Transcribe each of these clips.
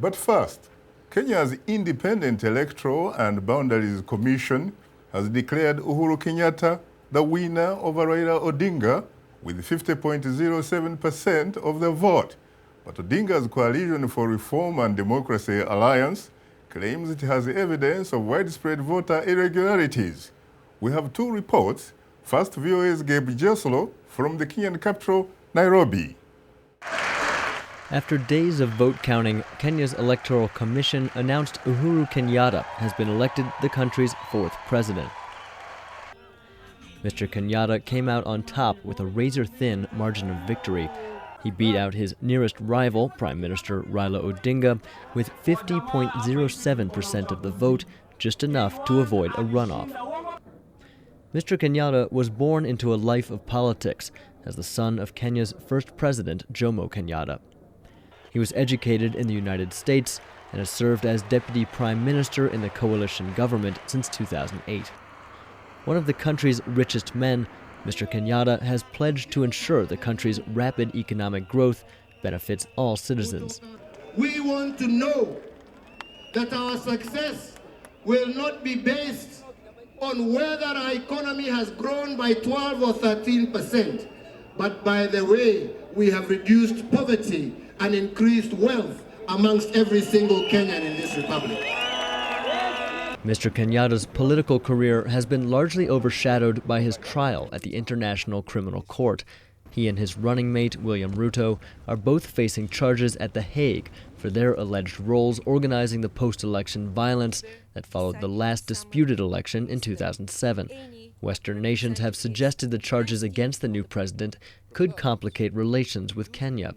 But first, Kenya's Independent Electoral and Boundaries Commission has declared Uhuru Kenyatta the winner over Raila Odinga with 50.07% of the vote. But Odinga's Coalition for Reform and Democracy Alliance claims it has evidence of widespread voter irregularities. We have two reports. First, VOA's Gabe Joselow from the Kenyan capital, Nairobi. After days of vote counting, Kenya's Electoral Commission announced Uhuru Kenyatta has been elected the country's fourth president. Mr. Kenyatta came out on top with a razor-thin margin of victory. He beat out his nearest rival, Prime Minister Raila Odinga, with 50.07% of the vote, just enough to avoid a runoff. Mr. Kenyatta was born into a life of politics as the son of Kenya's first president, Jomo Kenyatta. He was educated in the United States and has served as deputy prime minister in the coalition government since 2008. One of the country's richest men, Mr. Kenyatta has pledged to ensure the country's rapid economic growth benefits all citizens. We want to know that our success will not be based on whether our economy has grown by 12 or 13%, but by the way we have reduced poverty and increased wealth amongst every single Kenyan in this republic. Mr. Kenyatta's political career has been largely overshadowed by his trial at the International Criminal Court. He and his running mate, William Ruto, are both facing charges at The Hague for their alleged roles organizing the post-election violence that followed the last disputed election in 2007. Western nations have suggested the charges against the new president could complicate relations with Kenya.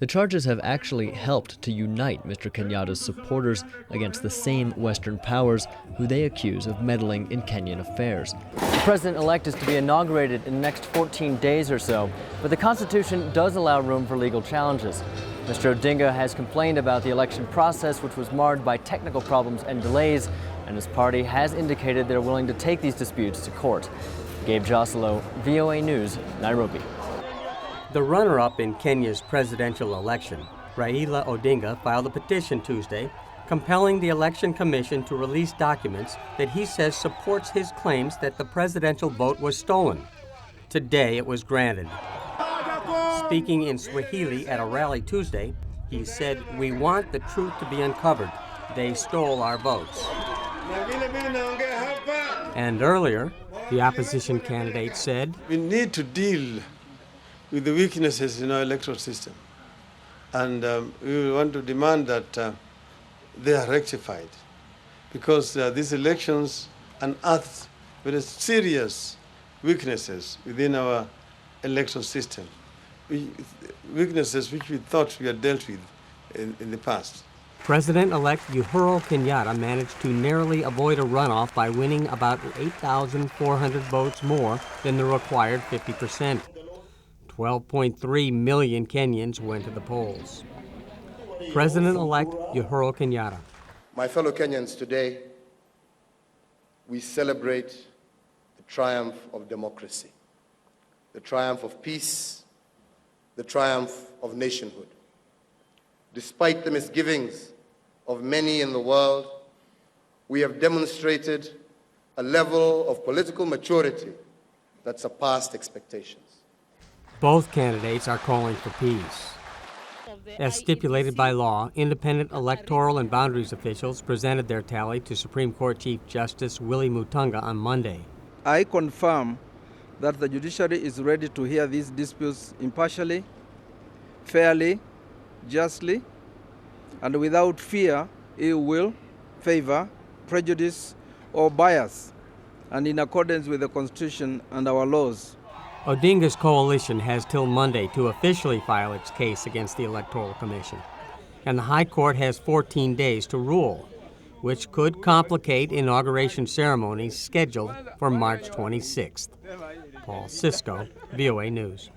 The charges have actually helped to unite Mr. Kenyatta's supporters against the same Western powers who they accuse of meddling in Kenyan affairs. The president-elect is to be inaugurated in the next 14 days or so, but the Constitution does allow room for legal challenges. Mr. Odinga has complained about the election process, which was marred by technical problems and delays, and his party has indicated they're willing to take these disputes to court. Gabe Joselow, VOA News, Nairobi. The runner-up in Kenya's presidential election, Raila Odinga, filed a petition Tuesday compelling the Election Commission to release documents that he says supports his claims that the presidential vote was stolen. Today it was granted. Speaking in Swahili at a rally Tuesday, he said, "We want the truth to be uncovered. They stole our votes." And earlier, the opposition candidate said, "We need to deal with the weaknesses in our electoral system. And we want to demand that they are rectified, because these elections unearthed very serious weaknesses within our electoral system, weaknesses which we thought we had dealt with in the past." President-elect Uhuru Kenyatta managed to narrowly avoid a runoff by winning about 8,400 votes more than the required 50%. 12.3 million Kenyans went to the polls. President-elect Uhuru Kenyatta. My fellow Kenyans, today we celebrate the triumph of democracy, the triumph of peace, the triumph of nationhood. Despite the misgivings of many in the world, we have demonstrated a level of political maturity that surpassed expectations. Both candidates are calling for peace. As stipulated by law, independent electoral and boundaries officials presented their tally to Supreme Court Chief Justice Willie Mutunga on Monday. I confirm that the judiciary is ready to hear these disputes impartially, fairly, justly, and without fear, ill will, favor, prejudice, or bias, and in accordance with the Constitution and our laws. Odinga's coalition has till Monday to officially file its case against the Electoral Commission, and the High Court has 14 days to rule, which could complicate inauguration ceremonies scheduled for March 26th. Sisco, VOA News.